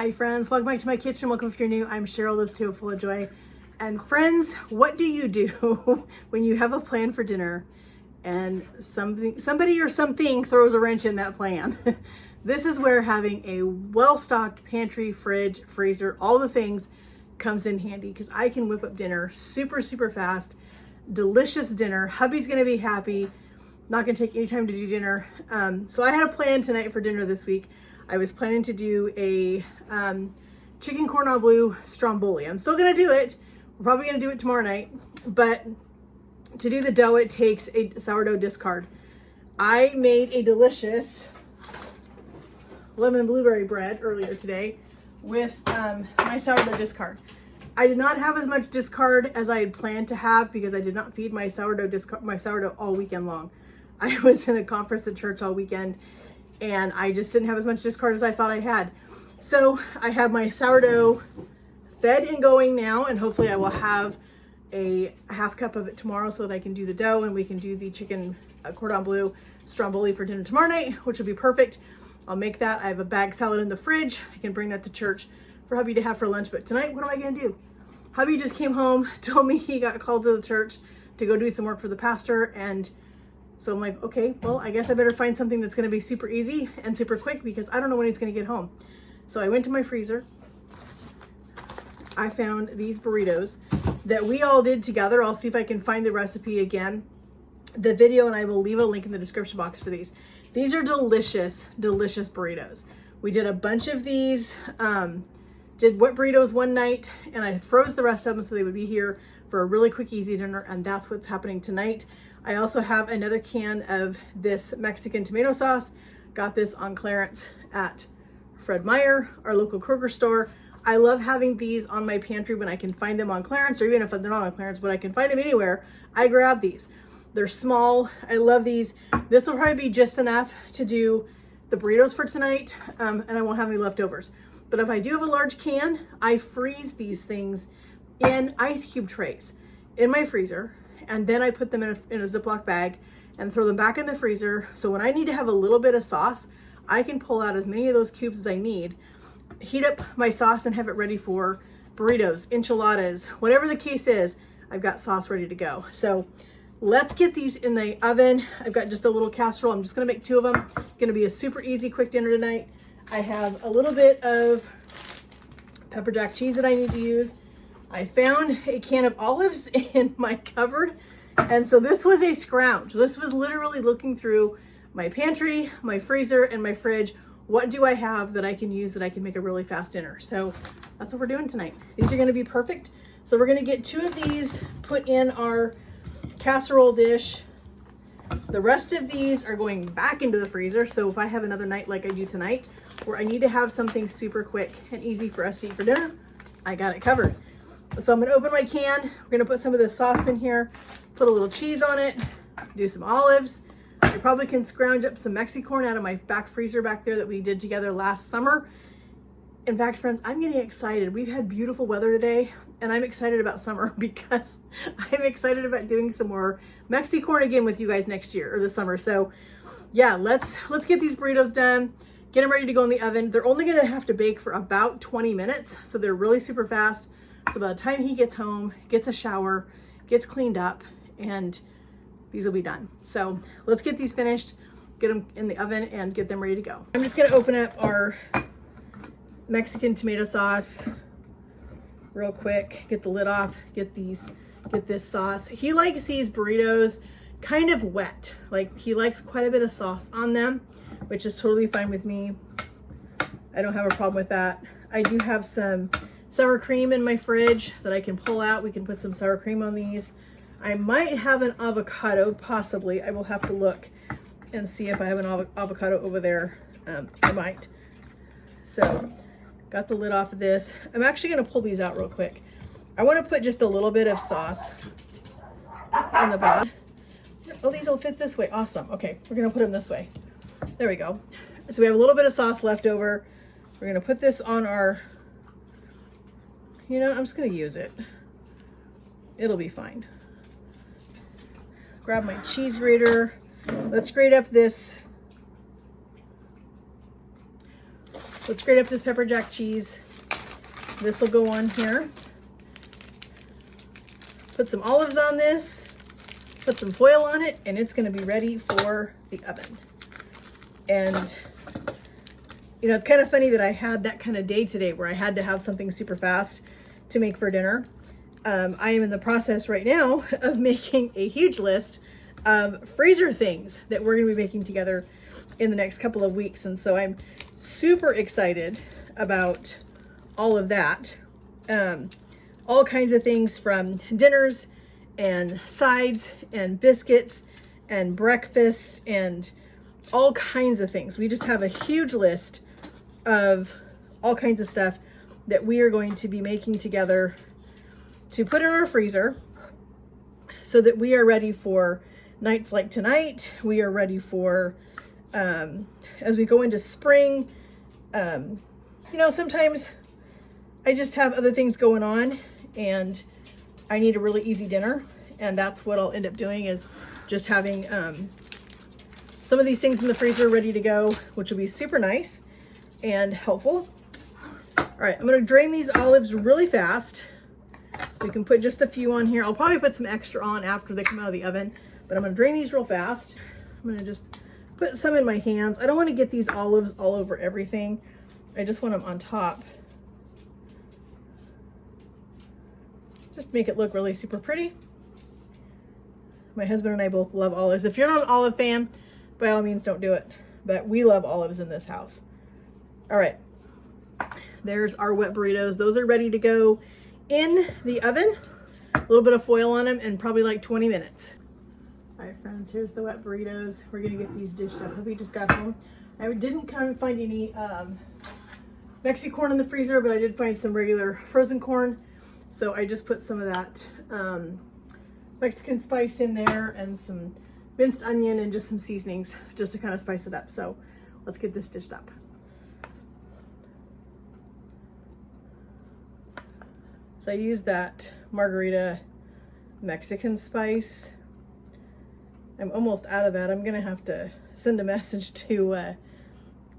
Hi friends, welcome back to my kitchen. Welcome if you're new. I'm Cheryl, this table full of joy. And friends, what do you do when you have a plan for dinner and somebody or something throws a wrench in that plan? This is where having a well-stocked pantry, fridge, freezer, all the things comes in handy, because I can whip up dinner super fast, delicious dinner. Hubby's gonna be happy. Not gonna take any time to do dinner. So I had a plan tonight for dinner this week. I was planning to do a chicken cordon bleu stromboli. I'm still gonna do it. We're probably gonna do it tomorrow night, but to do the dough, it takes a sourdough discard. I made a delicious lemon blueberry bread earlier today with my sourdough discard. I did not have as much discard as I had planned to have because I did not feed my sourdough all weekend long. I was in a conference at church all weekend and I just didn't have as much discard as I thought I had. So I have my sourdough fed and going now, and hopefully I will have a half cup of it tomorrow so that I can do the dough and we can do the chicken cordon bleu stromboli for dinner tomorrow night, which will be perfect. I'll make that. I have a bag salad in the fridge. I can bring that to church for hubby to have for lunch. But tonight, what am I gonna do? Hubby just came home, told me he got called to the church to go do some work for the pastor, and so I'm like, okay, well, I guess I better find something that's gonna be super easy and super quick because I don't know when he's gonna get home. So I went to my freezer. I found these burritos that we all did together. I'll see if I can find the recipe again, the video, and I will leave a link in the description box for these. These are delicious burritos. We did a bunch of these, did wet burritos one night, and I froze the rest of them so they would be here for a really quick, easy dinner, and that's what's happening tonight. I also have another can of this Mexican tomato sauce. Got this on clearance at Fred Meyer, our local Kroger store. I love having these on my pantry when I can find them on clearance, or even if they're not on clearance, but I can find them anywhere, I grab these. They're small. I love these. This will probably be just enough to do the burritos for tonight, and I won't have any leftovers. But if I do have a large can, I freeze these things in ice cube trays in my freezer, and then I put them in a Ziploc bag and throw them back in the freezer. So when I need to have a little bit of sauce, I can pull out as many of those cubes as I need, heat up my sauce, and have it ready for burritos, enchiladas, whatever the case is. I've got sauce ready to go. So let's get these in the oven. I've got just a little casserole. I'm just gonna make 2 of them. Gonna be a super easy, quick dinner tonight. I have a little bit of pepper jack cheese that I need to use. I found a can of olives in my cupboard. And so this was a scrounge. This was literally looking through my pantry, my freezer, and my fridge. What do I have that I can use that I can make a really fast dinner? So that's what we're doing tonight. These are gonna be perfect. So we're gonna get 2 of these put in our casserole dish. The rest of these are going back into the freezer. So if I have another night like I do tonight, where I need to have something super quick and easy for us to eat for dinner, I got it covered. So I'm gonna open my can. We're gonna put some of the sauce in here, put a little cheese on it, do some olives. I probably can scrounge up some Mexicorn out of my back freezer back there that we did together last summer. In fact, friends, I'm getting excited. We've had beautiful weather today, and I'm excited about summer because I'm excited about doing some more Mexicorn again with you guys next year or this summer. So yeah, let's get these burritos done, get them ready to go in the oven. They're only gonna have to bake for about 20 minutes, so they're really super fast. So by the time he gets home, gets a shower, gets cleaned up, and these will be done. So let's get these finished, get them in the oven, and get them ready to go. I'm just gonna open up our Mexican tomato sauce real quick, get the lid off, get this sauce. He likes these burritos kind of wet. Like, he likes quite a bit of sauce on them, which is totally fine with me. I don't have a problem with that. I do have some sour cream in my fridge that I can pull out. We can put some sour cream on these. I might have an avocado, possibly. I will have to look and see if I have an avocado over there. I might. So, got the lid off of this. I'm actually gonna pull these out real quick. I wanna put just a little bit of sauce on the bottom. Oh, these will fit this way. Awesome. Okay, we're gonna put them this way. There we go. So we have a little bit of sauce left over. We're gonna put this on our, I'm just gonna use it. It'll be fine. Grab my cheese grater. Let's grate up this Let's grate up this pepper jack cheese. This will go on here. Put some olives on this, put some foil on it, and it's gonna be ready for the oven. And you know, it's kind of funny that I had that kind of day today where I had to have something super fast to make for dinner. I am in the process right now of making a huge list of freezer things that we're gonna be making together in the next couple of weeks. And so I'm super excited about all of that. All kinds of things from dinners and sides and biscuits and breakfasts and all kinds of things. We just have a huge list of all kinds of stuff that we are going to be making together to put in our freezer so that we are ready for nights like tonight. We are ready for, as we go into spring. You know, sometimes I just have other things going on and I need a really easy dinner, and that's what I'll end up doing, is just having some of these things in the freezer ready to go, which will be super nice and helpful. All right, I'm gonna drain these olives really fast. We can put just a few on here. I'll probably put some extra on after they come out of the oven, but I'm gonna drain these real fast. I'm gonna just put some in my hands. I don't wanna get these olives all over everything. I just want them on top. Just make it look really super pretty. My husband and I both love olives. If you're not an olive fan, by all means don't do it, but we love olives in this house. All right, there's our wet burritos. Those are ready to go in the oven. A little bit of foil on them and probably like 20 minutes. All right, friends, here's the wet burritos. We're gonna get these dished up. We just got home. I didn't come and find any Mexican corn in the freezer, but I did find some regular frozen corn. So I just put some of that Mexican spice in there and some minced onion and just some seasonings just to kind of spice it up. So let's get this dished up. So I used that margarita Mexican spice. I'm almost out of that. I'm gonna have to send a message to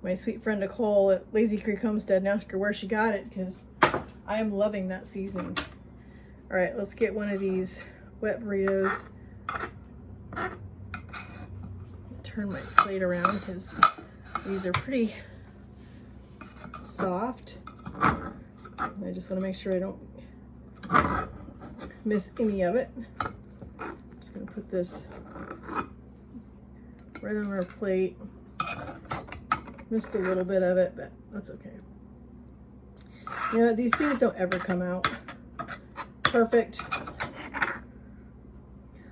my sweet friend Nicole at Lazy Creek Homestead and ask her where she got it, because I am loving that seasoning. All right, let's get one of these wet burritos. Turn my plate around because these are pretty soft. I just want to make sure I don't miss any of it. I'm just going to put this right on our plate. Missed a little bit of it, but that's okay. You know, these things don't ever come out perfect.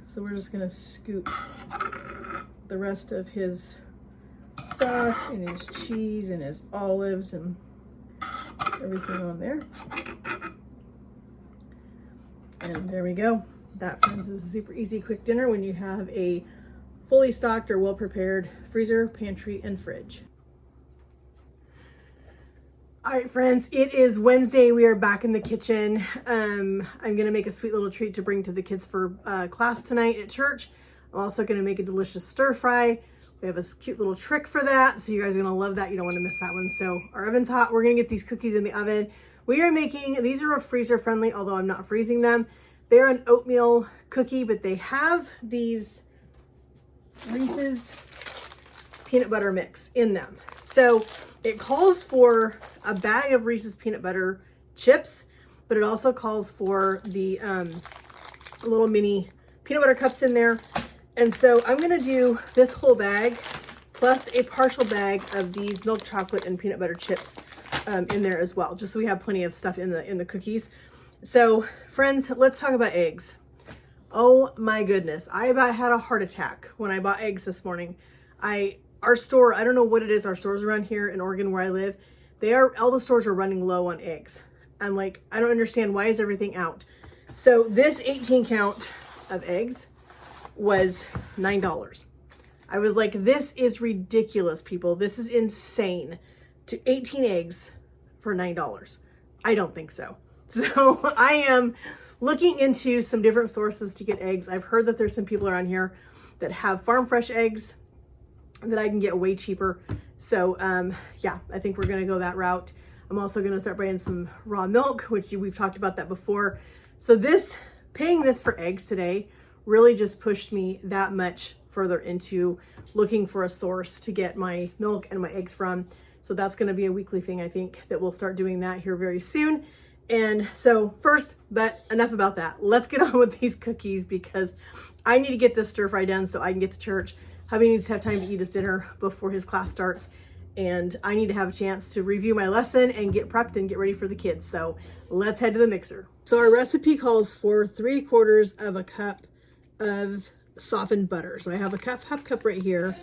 So we're just gonna scoop the rest of his sauce and his cheese and his olives and everything on there. And there we go. That, friends, is a super easy, quick dinner when you have a fully stocked or well-prepared freezer, pantry, and fridge. All right, friends, it is Wednesday. We are back in the kitchen. I'm gonna make a sweet little treat to bring to the kids for class tonight at church. I'm also gonna make a delicious stir fry. We have a cute little trick for that, so you guys are gonna love that. You don't wanna miss that one. So our oven's hot. We're gonna get these cookies in the oven. We are making, these are freezer friendly, although I'm not freezing them. They're an oatmeal cookie, but they have these Reese's peanut butter mix in them. So it calls for a bag of Reese's peanut butter chips, but it also calls for the little mini peanut butter cups in there. And so I'm gonna do this whole bag plus a partial bag of these milk chocolate and peanut butter chips in there as well, just so we have plenty of stuff in the cookies. So friends, let's talk about eggs. Oh my goodness, I about had a heart attack when I bought eggs this morning. Our store, I don't know what it is, our stores around here in Oregon where I live, all the stores are running low on eggs. I'm like, I don't understand, why is everything out? So this 18 count of eggs was $9. I was like, this is ridiculous, people. This is insane. To 18 eggs for $9. I don't think so. So I am looking into some different sources to get eggs. I've heard that there's some people around here that have farm fresh eggs. that I can get way cheaper. So yeah, I think we're gonna go that route. I'm also gonna start buying some raw milk, which we've talked about that before. So paying this for eggs today really just pushed me that much further into looking for a source to get my milk and my eggs from. So that's gonna be a weekly thing. I think that we'll start doing that here very soon. And so first, but enough about that. Let's get on with these cookies because I need to get this stir fry done so I can get to church. Hubby needs to have time to eat his dinner before his class starts. And I need to have a chance to review my lesson and get prepped and get ready for the kids. So let's head to the mixer. So our recipe calls for 3/4 of a cup of softened butter. So I have a half cup right here.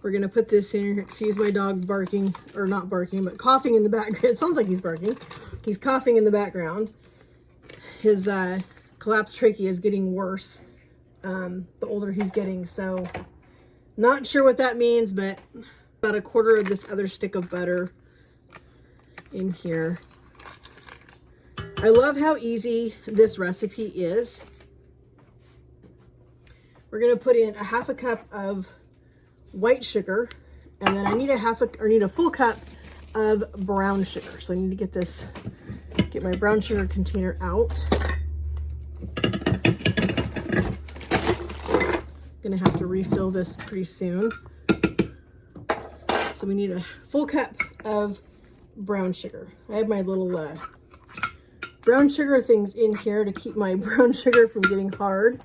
We're gonna put this in here. Excuse my dog barking, or not barking, but coughing in the background. It sounds like he's barking. He's coughing in the background. His collapsed trachea is getting worse the older he's getting. So not sure what that means, but about 1/4 of this other stick of butter in here. I love how easy this recipe is. We're gonna put in a 1/2 cup of white sugar, and then I need a full cup of brown sugar. So I need to get my brown sugar container out. Gonna have to refill this pretty soon. So we need a full cup of brown sugar. I have my little brown sugar things in here to keep my brown sugar from getting hard.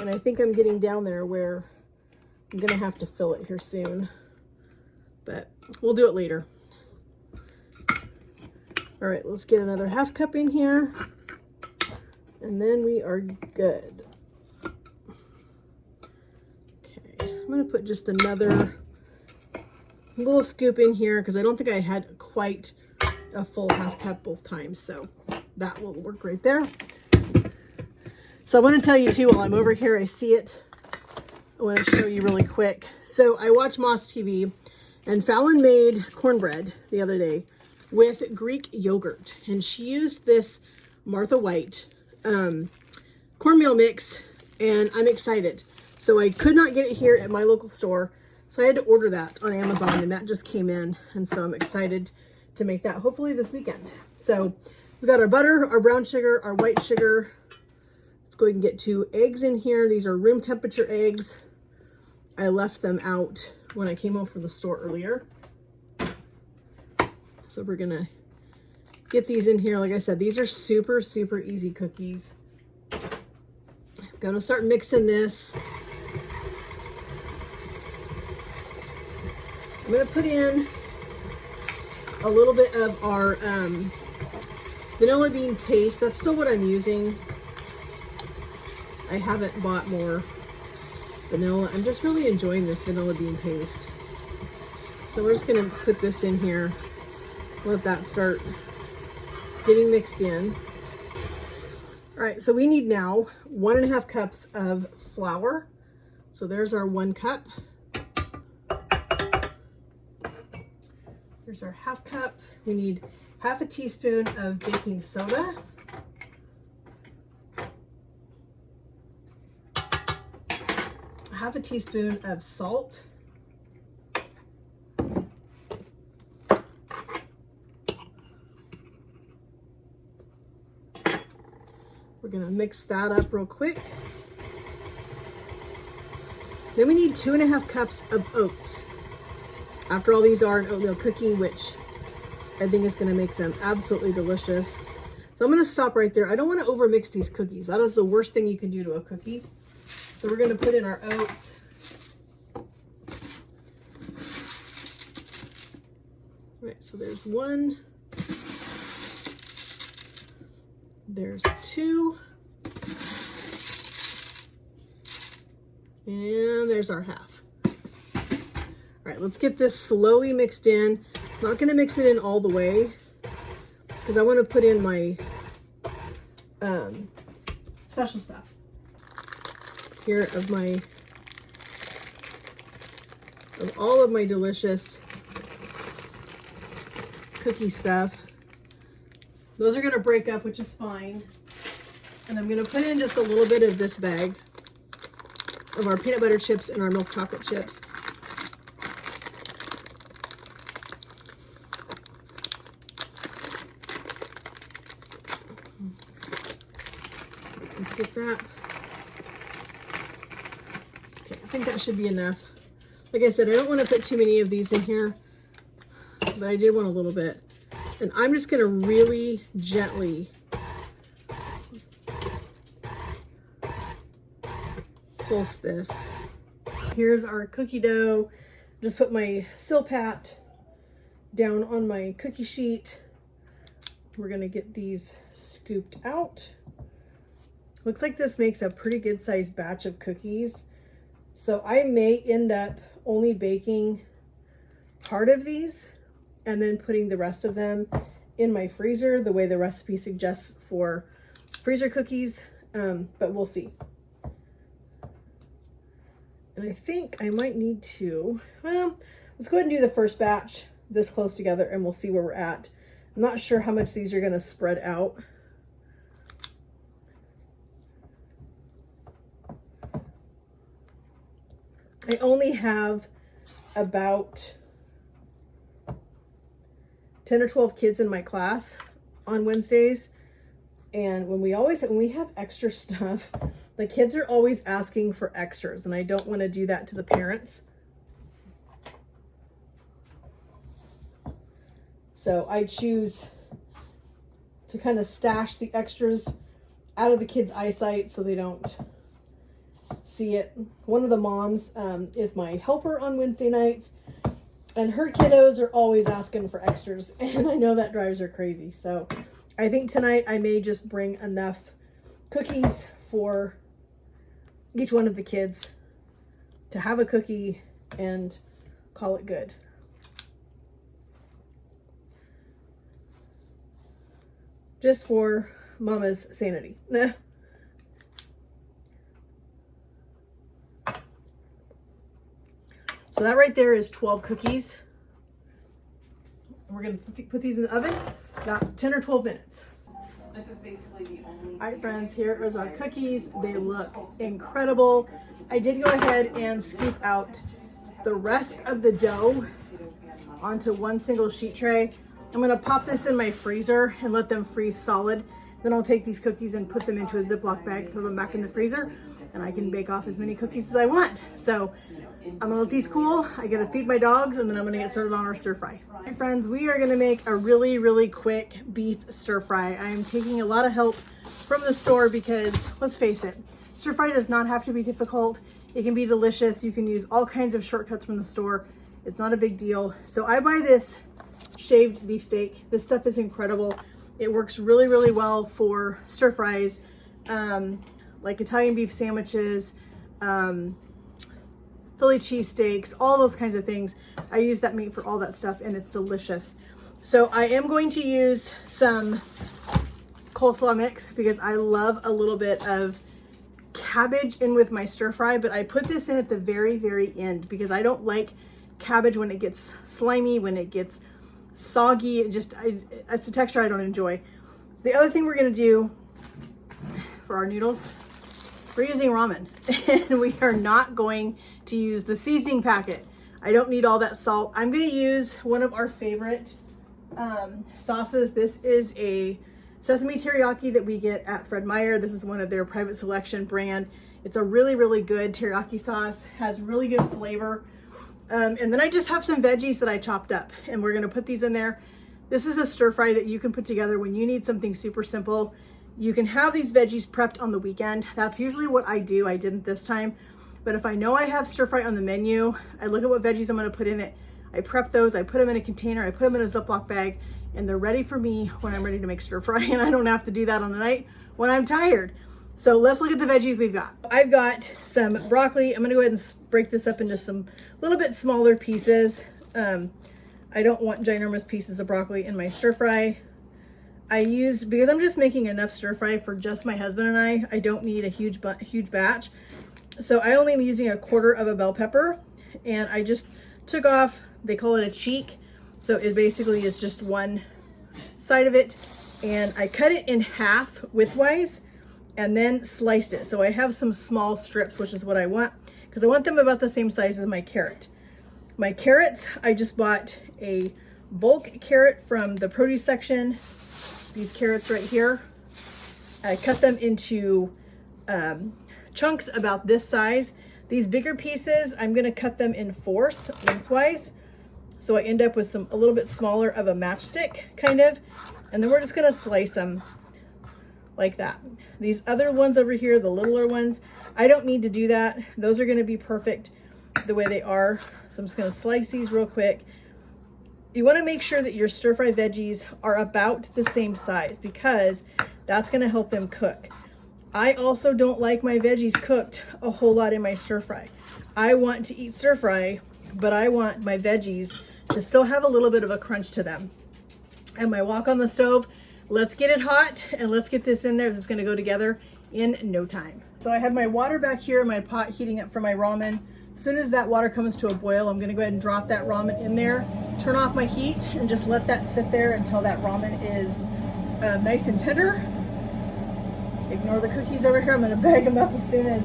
And I think I'm getting down there where I'm gonna have to fill it here soon, but we'll do it later. All right, let's get another 1/2 cup in here, and then we are good. Okay, I'm gonna put just another little scoop in here because I don't think I had quite a full 1/2 cup both times, so that will work right there. So I want to tell you too, while I'm over here, I see it. I want to show you really quick. So I watch Moss TV, and Fallon made cornbread the other day with Greek yogurt, and she used this Martha White cornmeal mix, and I'm excited. So I could not get it here at my local store, so I had to order that on Amazon, and that just came in, and so I'm excited to make that hopefully this weekend. So we got our butter, our brown sugar, our white sugar. Let's go ahead and get 2 eggs in here. These are room temperature eggs. I left them out when I came home from the store earlier. So we're gonna get these in here. Like I said, these are super, super easy cookies. I'm gonna start mixing this. I'm gonna put in a little bit of our vanilla bean paste. That's still what I'm using. I haven't bought more vanilla. I'm just really enjoying this vanilla bean paste. So we're just gonna put this in here, let that start getting mixed in. All right, so we need now 1.5 cups of flour. So there's our 1 cup. Here's our 1/2 cup. We need 1/2 teaspoon of baking soda. Half a teaspoon of salt. We're gonna mix that up real quick. Then we need 2.5 cups of oats. After all, these are an oatmeal cookie, which I think is gonna make them absolutely delicious. So I'm gonna stop right there. I don't wanna overmix these cookies. That is the worst thing you can do to a cookie. So we're gonna put in our oats. All right, so there's 1. There's 2. And there's our 1/2. All right, let's get this slowly mixed in. Not gonna mix it in all the way because I wanna put in my special stuff here of all of my delicious cookie stuff. Those are gonna break up, which is fine. And I'm gonna put in just a little bit of this bag of our peanut butter chips and our milk chocolate chips. with that. Okay, I think that should be enough. Like I said, I don't want to put too many of these in here, but I did want a little bit. And I'm just going to really gently pulse this. Here's our cookie dough. Just put my Silpat down on my cookie sheet. We're going to get these scooped out. Looks like this makes a pretty good sized batch of cookies. So I may end up only baking part of these and then putting the rest of them in my freezer, the way the recipe suggests for freezer cookies, but we'll see. And I think I might need to, well, let's go ahead and do the first batch this close together and we'll see where we're at. I'm not sure how much these are going to spread out. I only have about 10 or 12 kids in my class on Wednesdays. And when we have extra stuff, the kids are always asking for extras, and I don't want to do that to the parents. So I choose to kind of stash the extras out of the kids' eyesight so they don't see it. One of the moms is my helper on Wednesday nights, and her kiddos are always asking for extras, and I know that drives her crazy. So I think tonight I may just bring enough cookies for each one of the kids to have a cookie and call it good. Just for Mama's sanity. So that right there is 12 cookies. We're going to put these in the oven about 10 or 12 minutes. This is basically the only. All right, friends, here is our cookies. They look incredible. I did go ahead and scoop out the rest of the dough onto one single sheet tray. I'm going to pop this in my freezer and let them freeze solid. Then I'll take these cookies and put them into a Ziploc bag, throw them back in the freezer, and I can bake off as many cookies as I want. So I'm gonna let these cool. I gotta feed my dogs, and then I'm gonna get started on our stir fry. All right, friends, we are gonna make a really, really quick beef stir fry. I'm taking a lot of help from the store because, let's face it, stir fry does not have to be difficult. It can be delicious. You can use all kinds of shortcuts from the store. It's not a big deal. So I buy this shaved beef steak. This stuff is incredible. It works really, really well for stir fries, like Italian beef sandwiches, Philly cheesesteaks, all those kinds of things. I use that meat for all that stuff, and it's delicious. So I am going to use some coleslaw mix because I love a little bit of cabbage in with my stir fry, but I put this in at the very, very end because I don't like cabbage when it gets slimy, when it gets soggy. It's a texture I don't enjoy. So the other thing we're gonna do for our noodles, we're using ramen, and we are not going to use the seasoning packet. I don't need all that salt. I'm gonna use one of our favorite sauces. This is a sesame teriyaki that we get at Fred Meyer. This is one of their private selection brand. It's a really, really good teriyaki sauce, has really good flavor. And then I just have some veggies that I chopped up, and we're gonna put these in there. This is a stir fry that you can put together when you need something super simple. You can have these veggies prepped on the weekend. That's usually what I do. I didn't this time. But if I know I have stir fry on the menu, I look at what veggies I'm gonna put in it. I prep those, I put them in a container, I put them in a Ziploc bag, and they're ready for me when I'm ready to make stir fry, and I don't have to do that on the night when I'm tired. So let's look at the veggies we've got. I've got some broccoli. I'm gonna go ahead and break this up into some little bit smaller pieces. I don't want ginormous pieces of broccoli in my stir fry. Because I'm just making enough stir fry for just my husband and I don't need a huge batch. So I only am using 1/4 of a bell pepper, and I just took off, they call it a cheek. So it basically is just one side of it, and I cut it in half widthwise and then sliced it. So I have some small strips, which is what I want, because I want them about the same size as my carrot. My carrots, I just bought a bulk carrot from the produce section. These carrots right here, I cut them into chunks about this size. These bigger pieces, I'm gonna cut them in fourths lengthwise. So I end up with a little bit smaller of a matchstick kind of, and then we're just gonna slice them like that. These other ones over here, the littler ones, I don't need to do that. Those are gonna be perfect the way they are. So I'm just gonna slice these real quick. You wanna make sure that your stir fry veggies are about the same size because that's gonna help them cook. I also don't like my veggies cooked a whole lot in my stir fry. I want to eat stir fry, but I want my veggies to still have a little bit of a crunch to them. And my wok on the stove, let's get it hot and let's get this in there. It's gonna go together in no time. So I have my water back here in my pot heating up for my ramen. As soon as that water comes to a boil, I'm gonna go ahead and drop that ramen in there, turn off my heat, and just let that sit there until that ramen is nice and tender. Ignore the cookies over here. I'm gonna bag them up as soon as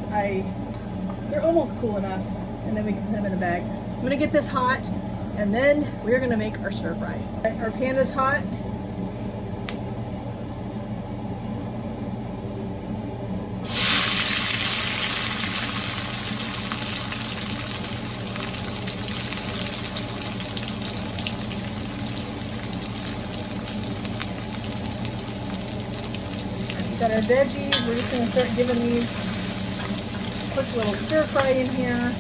they're almost cool enough, and then we can put them in a bag. I'm gonna get this hot, and then we're gonna make our stir fry. Our pan is hot. Got our veggies. We're just gonna start giving these a quick little stir fry in here.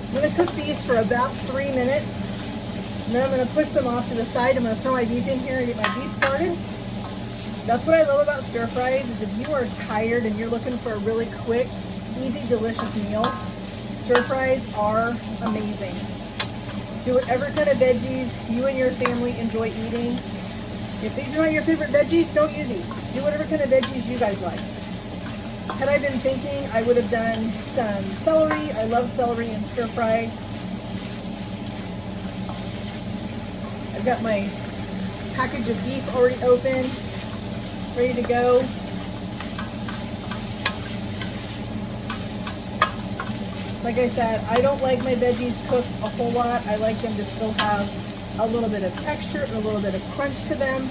I'm gonna cook these for about 3 minutes. And then I'm gonna push them off to the side. I'm gonna throw my beef in here and get my beef started. That's what I love about stir fries is if you are tired and you're looking for a really quick, easy, delicious meal, stir fries are amazing. Do whatever kind of veggies you and your family enjoy eating. If these are not your favorite veggies, don't use these. Do whatever kind of veggies you guys like. Had I been thinking, I would have done some celery. I love celery in stir fry. I've got my package of beef already open, ready to go. Like I said, I don't like my veggies cooked a whole lot. I like them to still have a little bit of texture and a little bit of crunch to them.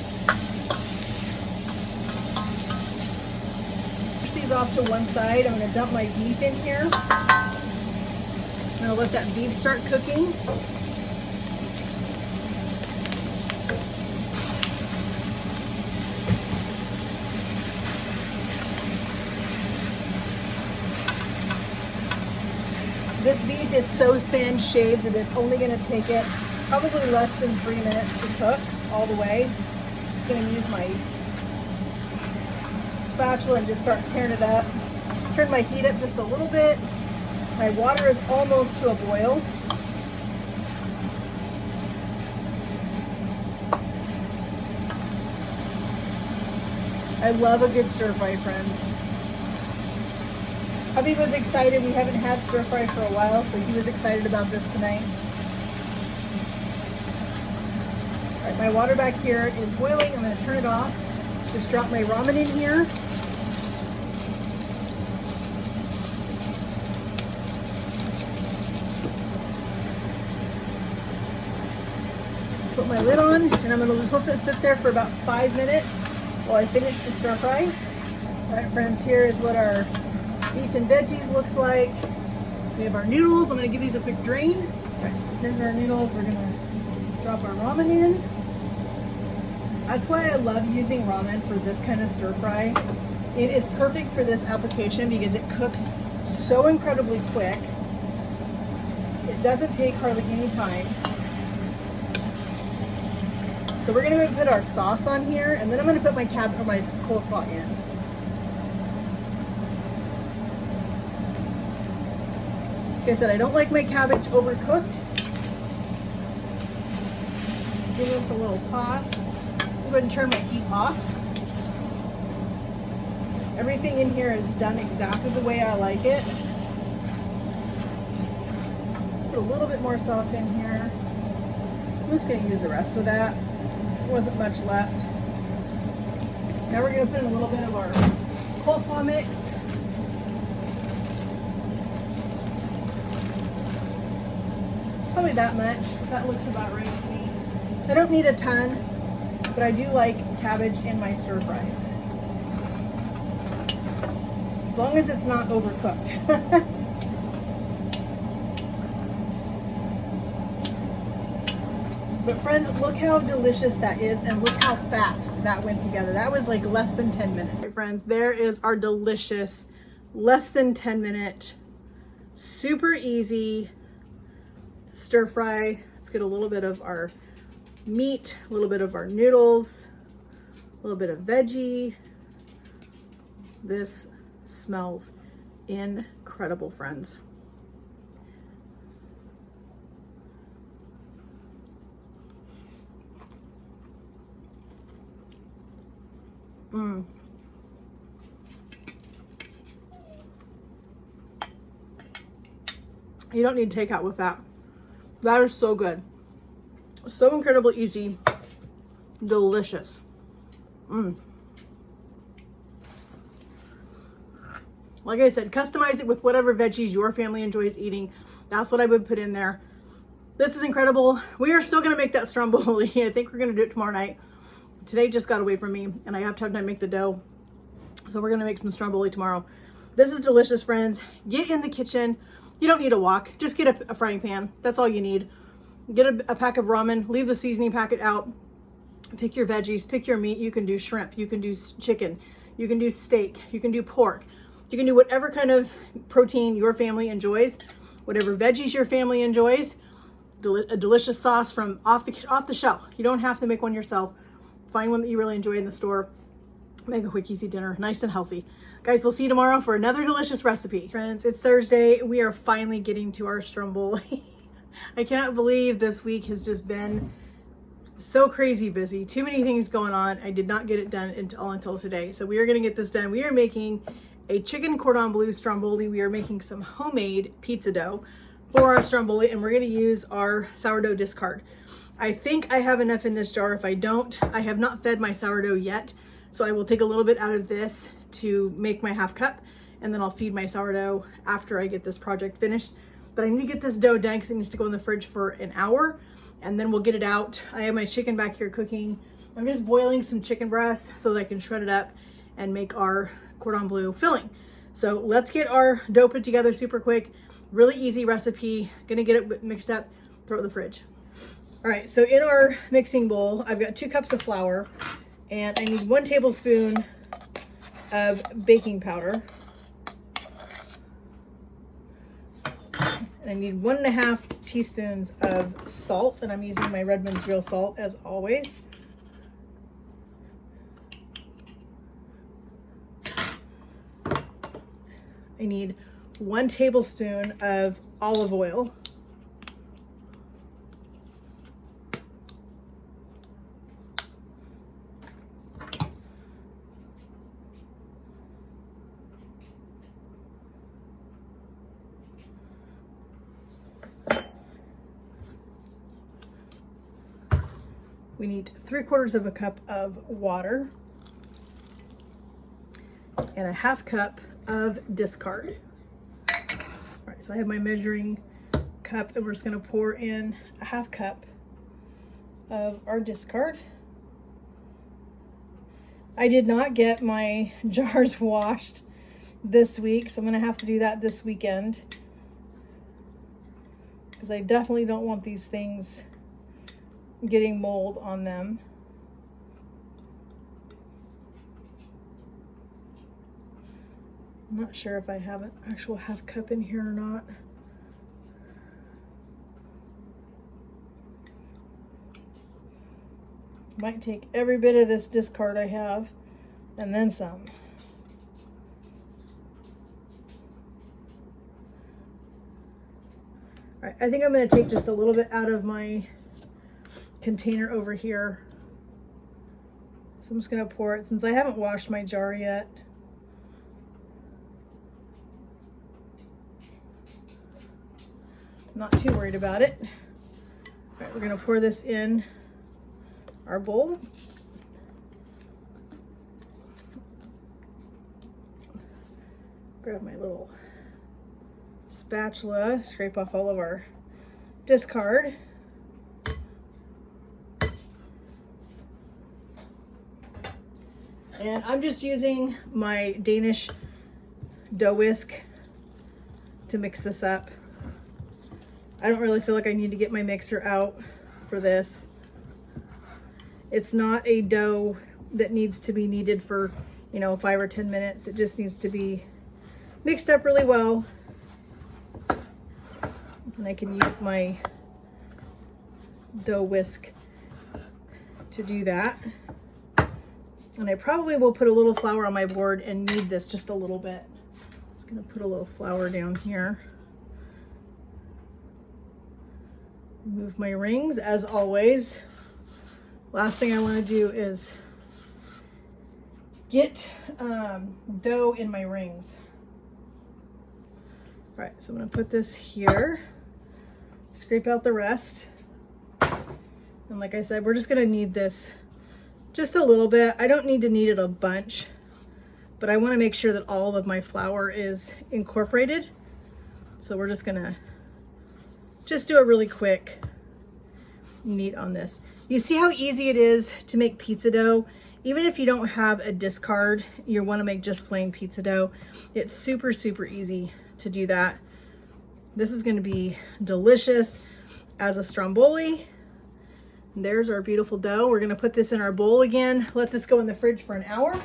Push these off to one side. I'm going to dump my beef in here. I'm going to let that beef start cooking. This beef is so thin shaved that it's only going to take it probably less than 3 minutes to cook all the way. I'm just going to use my spatula and just start tearing it up. Turn my heat up just a little bit. My water is almost to a boil. I love a good stir fry, friends. Hubby was excited. We haven't had stir fry for a while, so he was excited about this tonight. All right, my water back here is boiling. I'm going to turn it off. Just drop my ramen in here. Put my lid on, and I'm going to just let this sit there for about 5 minutes while I finish the stir fry. All right, friends, here is what our beef and veggies looks like. We have our noodles. I'm going to give these a quick drain. All right, so here's our noodles. We're going to drop our ramen in. That's why I love using ramen for this kind of stir fry. It is perfect for this application because it cooks so incredibly quick. It doesn't take hardly any time. So we're going to put our sauce on here, and then I'm going to put my coleslaw in. Like I said, I don't like my cabbage overcooked. Give this a little toss. I'm going to go ahead and turn my heat off. Everything in here is done exactly the way I like it. Put a little bit more sauce in here. I'm just going to use the rest of that. There wasn't much left. Now we're going to put in a little bit of our coleslaw mix. Probably that much. That looks about right to me. I don't need a ton, but I do like cabbage in my stir fries. As long as it's not overcooked. But friends, look how delicious that is, and look how fast that went together. That was like less than 10 minutes. Right, friends, there is our delicious, less than 10 minute, super easy stir fry. Let's get a little bit of our meat, a little bit of our noodles, a little bit of veggie. This smells incredible, friends. You don't need takeout with that. That is so good. So incredibly easy. Delicious. Like I said, customize it with whatever veggies your family enjoys eating. That's what I would put in there. This is incredible. We are still gonna make that Stromboli. I think we're gonna do it tomorrow night. Today just got away from me and I have to have time to make the dough. So we're gonna make some Stromboli tomorrow. This is delicious, friends. Get in the kitchen. You don't need a wok. Just get a frying pan. That's all you need. Get a pack of ramen. Leave the seasoning packet out. Pick your veggies. Pick your meat. You can do shrimp. You can do chicken. You can do steak. You can do pork. You can do whatever kind of protein your family enjoys. Whatever veggies your family enjoys. A delicious sauce from off the shelf. You don't have to make one yourself. Find one that you really enjoy in the store. Make a quick, easy dinner, nice and healthy. Guys, we'll see you tomorrow for another delicious recipe. Friends, it's Thursday. We are finally getting to our Stromboli. I cannot believe this week has just been so crazy busy. Too many things going on. I did not get it done until today. So we are gonna get this done. We are making a chicken cordon bleu Stromboli. We are making some homemade pizza dough for our Stromboli, and we're gonna use our sourdough discard. I think I have enough in this jar. If I don't, I have not fed my sourdough yet. So I will take a little bit out of this to make my half cup, and then I'll feed my sourdough after I get this project finished. But I need to get this dough done because it needs to go in the fridge for an hour, and then we'll get it out. I have my chicken back here cooking. I'm just boiling some chicken breast so that I can shred it up and make our cordon bleu filling. So let's get our dough put together super quick. Really easy recipe. Gonna get it mixed up, throw it in the fridge. All right, so in our mixing bowl, I've got 2 cups of flour, and I need 1 tablespoon of baking powder. And I need 1.5 teaspoons of salt, and I'm using my Redmond's real salt as always. I need 1 tablespoon of olive oil. We need 3/4 cup of water and a 1/2 cup of discard. All right, so I have my measuring cup, and we're just gonna pour in a 1/2 cup of our discard. I did not get my jars washed this week, so I'm gonna have to do that this weekend because I definitely don't want these things getting mold on them. I'm not sure if I have an actual 1/2 cup in here or not. Might take every bit of this discard I have and then some. All right, I think I'm going to take just a little bit out of my container over here. So I'm just going to pour it since I haven't washed my jar yet. I'm not too worried about it. All right, we're going to pour this in our bowl. Grab my little spatula, scrape off all of our discard. And I'm just using my Danish dough whisk to mix this up. I don't really feel like I need to get my mixer out for this. It's not a dough that needs to be kneaded for, you know, 5 or 10 minutes. It just needs to be mixed up really well. And I can use my dough whisk to do that. And I probably will put a little flour on my board and knead this just a little bit. Just gonna put a little flour down here. Move my rings as always. Last thing I want to do is get dough in my rings. All right, so I'm going to put this here, scrape out the rest. And like I said, we're just going to knead this just a little bit. I don't need to knead it a bunch, but I want to make sure that all of my flour is incorporated. So we're just going to just do a really quick knead on this. You see how easy it is to make pizza dough? Even if you don't have a discard, you want to make just plain pizza dough. It's super, super easy to do that. This is going to be delicious as a Stromboli. And there's our beautiful dough. We're going to put this in our bowl again, let this go in the fridge for an hour,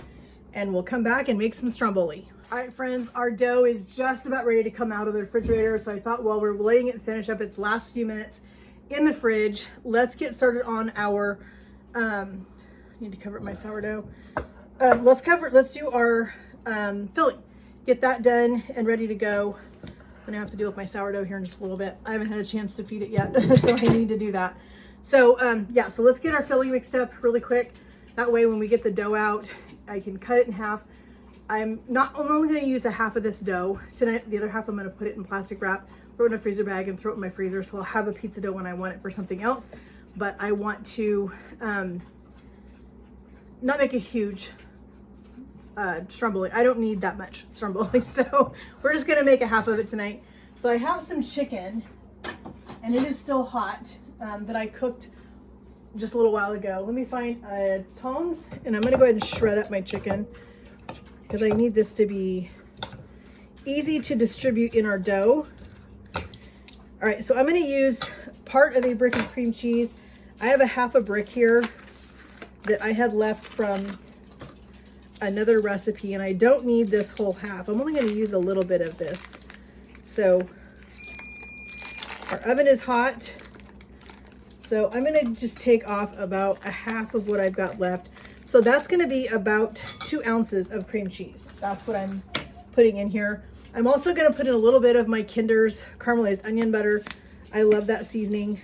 and we'll come back and make some Stromboli. All right, friends, our dough is just about ready to come out of the refrigerator. So I thought while we're letting it finish up its last few minutes in the fridge, let's get started on our, need to cover my sourdough. Let's do our filling. Get that done and ready to go. I'm gonna have to deal with my sourdough here in just a little bit. I haven't had a chance to feed it yet, so I need to do that. So yeah, so let's get our filling mixed up really quick. That way when we get the dough out, I can cut it in half. I'm only gonna use a half of this dough tonight. The other half I'm gonna put it in plastic wrap, throw it in a freezer bag and throw it in my freezer. So I'll have a pizza dough when I want it for something else. But I want to not make a huge Stromboli. I don't need that much Stromboli. So we're just gonna make a half of it tonight. So I have some chicken and it is still hot that I cooked just a little while ago. Let me find tongs and I'm gonna go ahead and shred up my chicken because I need this to be easy to distribute in our dough. All right, so I'm gonna use part of a brick of cream cheese. I have a half a brick here that I had left from another recipe and I don't need this whole half. I'm only gonna use a little bit of this. So our oven is hot. So I'm gonna just take off about a half of what I've got left. So that's gonna be about 2 ounces of cream cheese. That's what I'm putting in here. I'm also gonna put in a little bit of my Kinder's caramelized onion butter. I love that seasoning,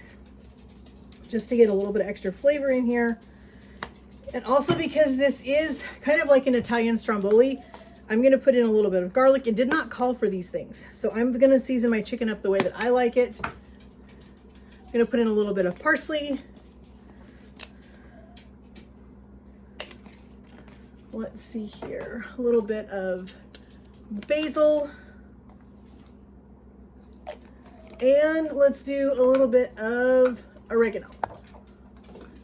just to get a little bit of extra flavor in here. And also because this is kind of like an Italian Stromboli, I'm gonna put in a little bit of garlic. It did not call for these things. So I'm gonna season my chicken up the way that I like it. I'm gonna put in a little bit of parsley. Let's see here, a little bit of basil. And let's do a little bit of oregano.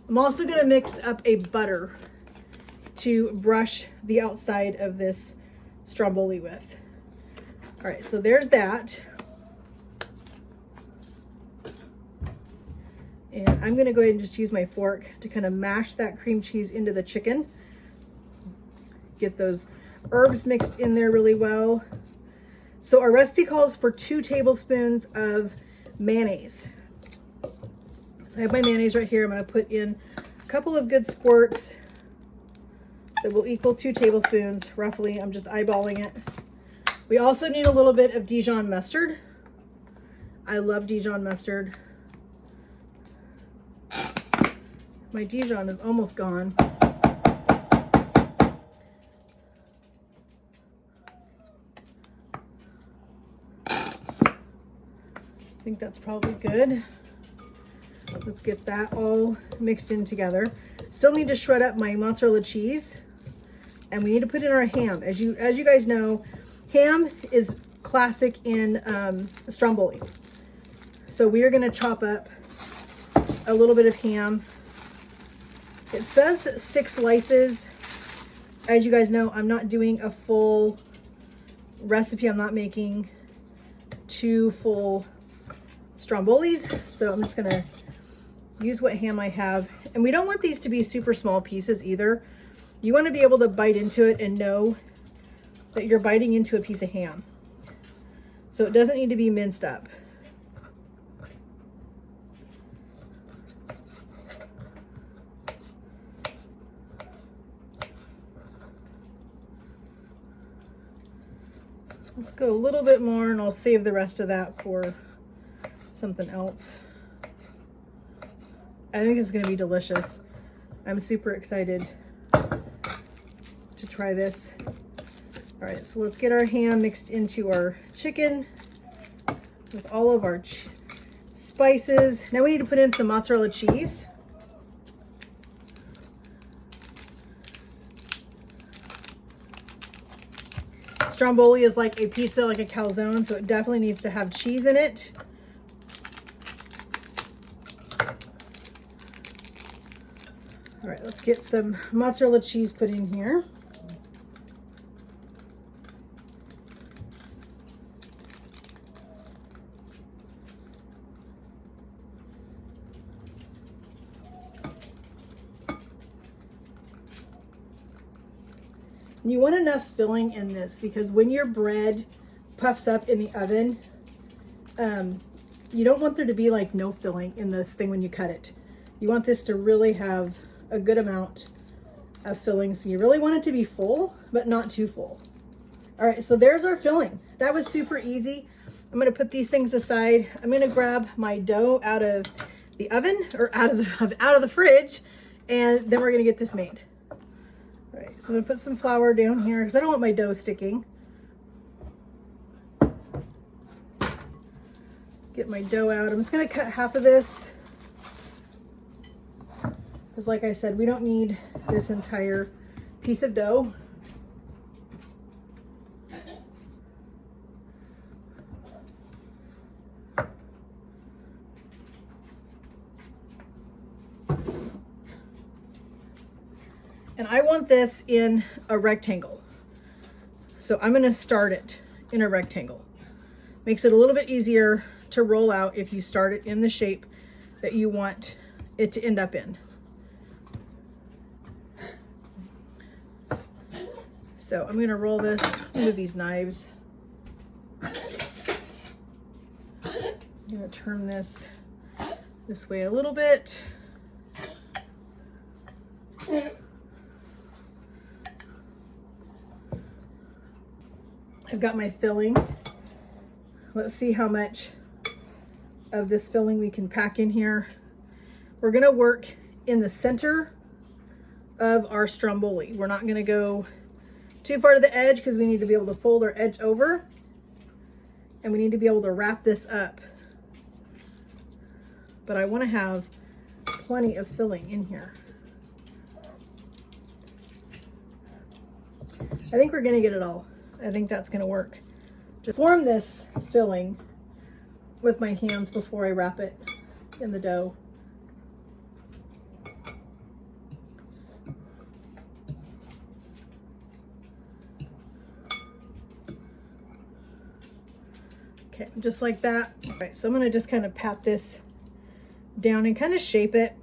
I'm also gonna mix up a butter to brush the outside of this Stromboli with. All right, so there's that. And I'm gonna go ahead and just use my fork to kind of mash that cream cheese into the chicken. Get those herbs mixed in there really well. So our recipe calls for 2 tablespoons of mayonnaise. So I have my mayonnaise right here. I'm gonna put in a couple of good squirts that will equal 2 tablespoons, roughly. I'm just eyeballing it. We also need a little bit of Dijon mustard. I love Dijon mustard. My Dijon is almost gone. I think that's probably good. Let's get that all mixed in together. Still need to shred up my mozzarella cheese, and we need to put in our ham. As you guys know, ham is classic in Stromboli. So we are going to chop up a little bit of ham. It says 6 slices. As you guys know, I'm not doing a full recipe. I'm not making 2 full Strombolis, so I'm just gonna use what ham I have. And we don't want these to be super small pieces either. You want to be able to bite into it and know that you're biting into a piece of ham. So it doesn't need to be minced up. Let's go a little bit more and I'll save the rest of that for something else. I think it's going to be delicious. I'm super excited to try this. All right, so let's get our ham mixed into our chicken with all of our spices. Now we need to put in some mozzarella cheese. Stromboli is like a pizza, like a calzone, so it definitely needs to have cheese in it. All right, let's get some mozzarella cheese put in here. You want enough filling in this because when your bread puffs up in the oven, you don't want there to be like no filling in this thing when you cut it. You want this to really have a good amount of filling. So you really want it to be full, but not too full. All right, so there's our filling. That was super easy. I'm gonna put these things aside. I'm gonna grab my dough out of the oven or out of the fridge, and then we're gonna get this made. All right, so I'm gonna put some flour down here because I don't want my dough sticking. Get my dough out. I'm just gonna cut half of this because like I said, we don't need this entire piece of dough. And I want this in a rectangle. So I'm gonna start it in a rectangle. Makes it a little bit easier to roll out if you start it in the shape that you want it to end up in. So I'm gonna roll this into these knives. I'm gonna turn this way a little bit. I've got my filling. Let's see how much of this filling we can pack in here. We're gonna work in the center of our Stromboli. We're not gonna go too far to the edge because we need to be able to fold our edge over and we need to be able to wrap this up. But I wanna have plenty of filling in here. I think we're gonna get it all. I think that's gonna work. Just form this filling with my hands before I wrap it in the dough. Okay, just like that. All right, so I'm gonna just kind of pat this down and kind of shape it.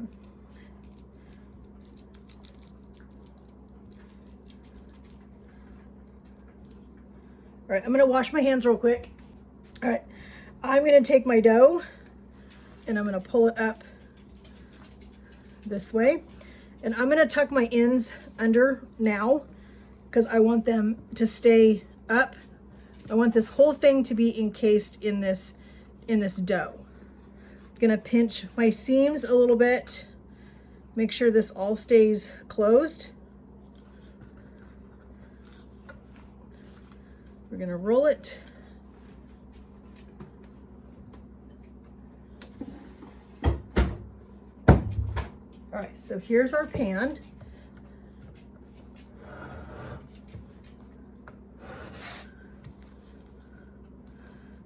All right, I'm gonna wash my hands real quick. All right, I'm gonna take my dough and I'm gonna pull it up this way. And I'm gonna tuck my ends under now because I want them to stay up. I want this whole thing to be encased in this dough. I'm gonna pinch my seams a little bit, make sure this all stays closed. We're gonna roll it. All right, so here's our pan.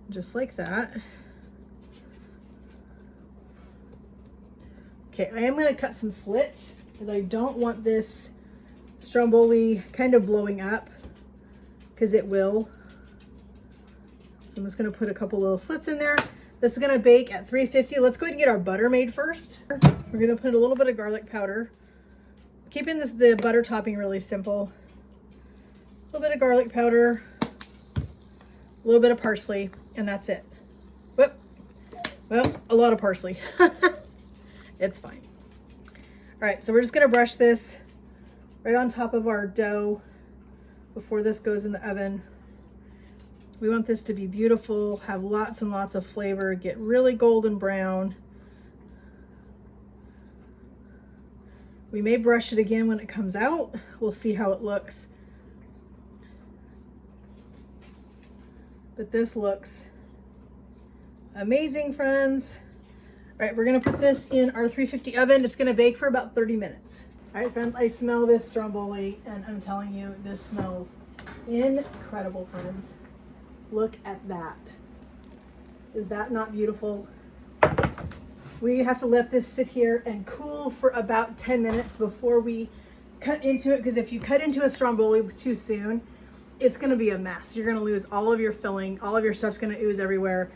Just like that. Okay, I am gonna cut some slits because I don't want this Stromboli kind of blowing up, because it will. So I'm just gonna put a couple little slits in there. This is gonna bake at 350. Let's go ahead and get our butter made first. We're gonna put a little bit of garlic powder. Keeping the butter topping really simple. A little bit of garlic powder, a little bit of parsley, and that's it. Whoop. Well, a lot of parsley. It's fine. All right, so we're just gonna brush this right on top of our dough before this goes in the oven. We want this to be beautiful, have lots and lots of flavor, get really golden brown. We may brush it again when it comes out. We'll see how it looks. But this looks amazing, friends. All right, we're gonna put this in our 350 oven. It's gonna bake for about 30 minutes. All right, friends, I smell this Stromboli, and I'm telling you, this smells incredible, friends. Look at that. Is that not beautiful? We have to let this sit here and cool for about 10 minutes before we cut into it, because if you cut into a Stromboli too soon, it's gonna be a mess. You're gonna lose all of your filling, all of your stuff's gonna ooze everywhere.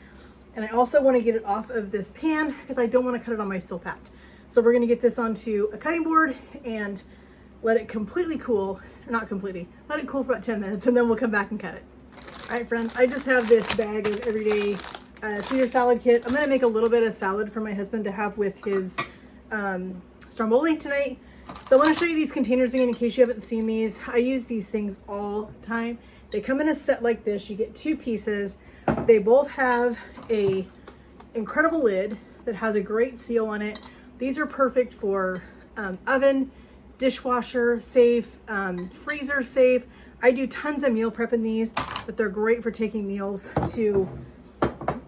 And I also wanna get it off of this pan because I don't wanna cut it on my steel pat. So we're gonna get this onto a cutting board and let it completely cool, or not completely, let it cool for about 10 minutes, and then we'll come back and cut it. All right, friends, I just have this bag of everyday Caesar salad kit. I'm gonna make a little bit of salad for my husband to have with his Stromboli tonight. So I wanna show you these containers again in case you haven't seen these. I use these things all the time. They come in a set like this. You get 2 pieces. They both have a incredible lid that has a great seal on it. These are perfect for oven, dishwasher safe, freezer safe. I do tons of meal prep in these, but they're great for taking meals to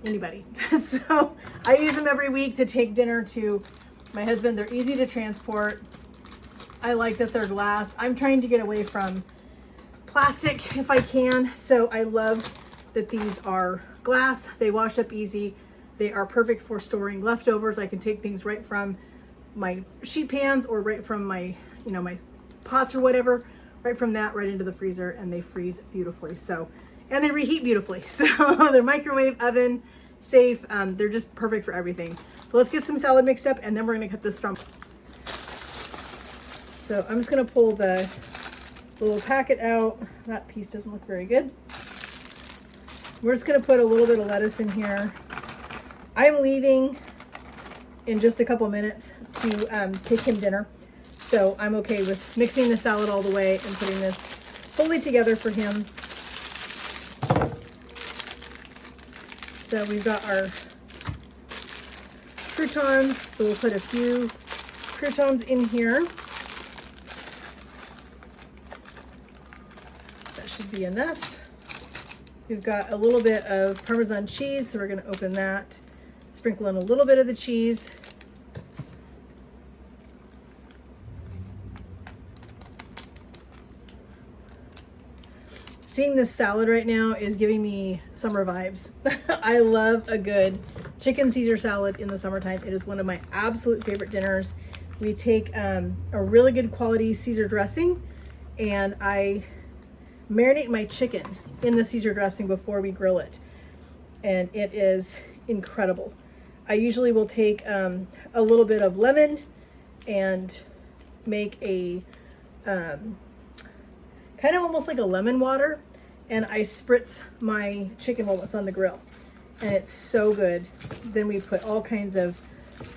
anybody. So I use them every week to take dinner to my husband. They're easy to transport. I like that they're glass. I'm trying to get away from plastic if I can. So I love that these are glass. They wash up easy. They are perfect for storing leftovers. I can take things right from my sheet pans or right from my, my pots or whatever, right from that right into the freezer, and they freeze beautifully. So, and they reheat beautifully. So they're microwave, oven safe. They're just perfect for everything. So let's get some salad mixed up, and then we're gonna cut this Stromboli. So I'm just gonna pull the little packet out. That piece doesn't look very good. We're just gonna put a little bit of lettuce in here. I'm leaving in just a couple minutes to take him dinner. So I'm okay with mixing the salad all the way and putting this fully together for him. So we've got our croutons. So we'll put a few croutons in here. That should be enough. We've got a little bit of Parmesan cheese, so we're going to open that. Sprinkle in a little bit of the cheese. Seeing this salad right now is giving me summer vibes. I love a good chicken Caesar salad in the summertime. It is one of my absolute favorite dinners. We take a really good quality Caesar dressing, and I marinate my chicken in the Caesar dressing before we grill it. And it is incredible. I usually will take a little bit of lemon and make a kind of almost like a lemon water, and I spritz my chicken while it's on the grill, and it's so good. Then we put all kinds of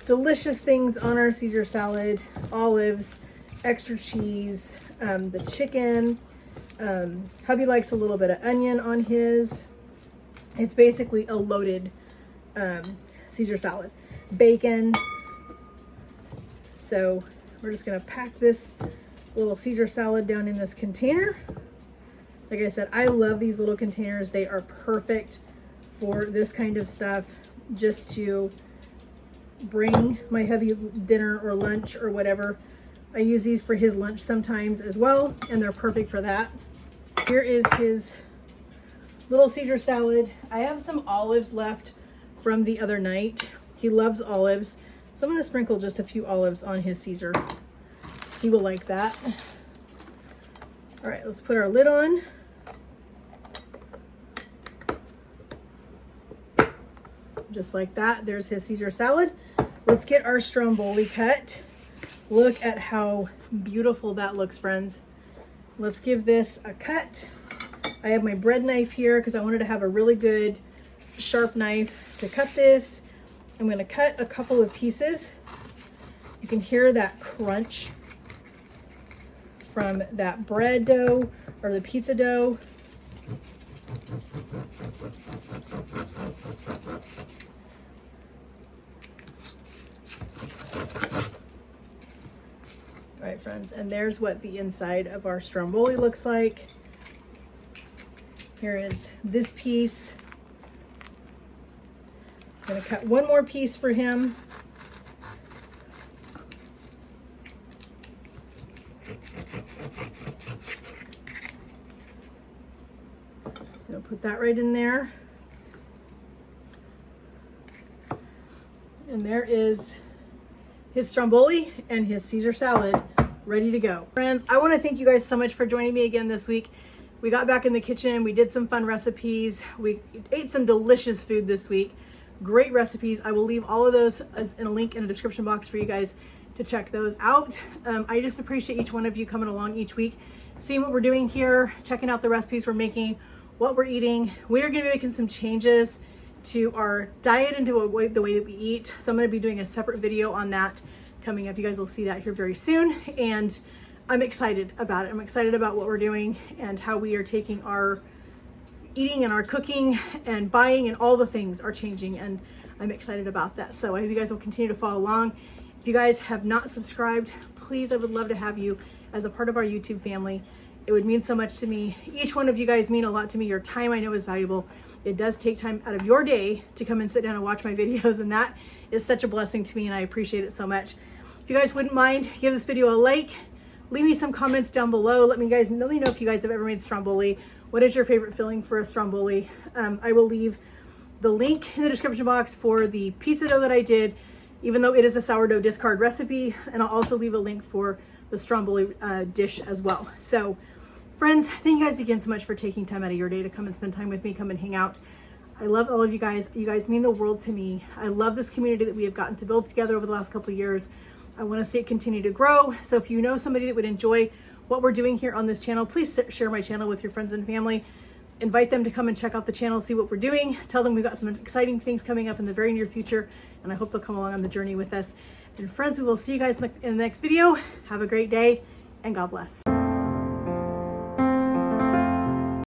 delicious things on our Caesar salad: olives, extra cheese, the chicken. Hubby likes a little bit of onion on his. It's basically a loaded Caesar salad. Bacon. So we're just gonna pack this little Caesar salad down in this container. Like I said, I love these little containers. They are perfect for this kind of stuff, just to bring my hubby dinner or lunch or whatever. I use these for his lunch sometimes as well, and they're perfect for that. Here is his little Caesar salad. I have some olives left from the other night. He loves olives, so I'm gonna sprinkle just a few olives on his Caesar. He will like that. All right, let's put our lid on. Just like that, there's his Caesar salad. Let's get our Stromboli cut. Look at how beautiful that looks, friends. Let's give this a cut. I have my bread knife here because I wanted to have a really good sharp knife to cut this. I'm gonna cut a couple of pieces. You can hear that crunch from that bread dough or the pizza dough. All right, friends, and there's what the inside of our Stromboli looks like. Here is this piece. I'm gonna cut one more piece for him. I'll put that right in there. And there is his Stromboli and his Caesar salad ready to go. Friends, I want to thank you guys so much for joining me again this week. We got back in the kitchen, we did some fun recipes, we ate some delicious food this week. Great recipes. I will leave all of those as in a link in the description box for you guys to check those out. I just appreciate each one of you coming along each week, seeing what we're doing here, checking out the recipes we're making, what we're eating. We're going to be making some changes to our diet and to the way that we eat. So I'm going to be doing a separate video on that coming up. You guys will see that here very soon. And I'm excited about it. I'm excited about what we're doing and how we are taking our eating and our cooking and buying and all the things are changing. And I'm excited about that. So I hope you guys will continue to follow along. If you guys have not subscribed, please, I would love to have you as a part of our YouTube family. It would mean so much to me. Each one of you guys mean a lot to me. Your time I know is valuable. It does take time out of your day to come and sit down and watch my videos, and that is such a blessing to me, and I appreciate it so much. If you guys wouldn't mind, give this video a like, leave me some comments down below. Let me know if you guys have ever made Stromboli. What is your favorite filling for a Stromboli? I will leave the link in the description box for the pizza dough that I did, even though it is a sourdough discard recipe, and I'll also leave a link for the Stromboli dish as well. So friends, thank you guys again so much for taking time out of your day to come and spend time with me, come and hang out. I love all of you guys. You guys mean the world to me. I love this community that we have gotten to build together over the last couple of years. I want to see it continue to grow. So if you know somebody that would enjoy what we're doing here on this channel, please share my channel with your friends and family. Invite them to come and check out the channel, see what we're doing. Tell them we've got some exciting things coming up in the very near future, and I hope they'll come along on the journey with us. And friends, we will see you guys in the next video. Have a great day, and God bless.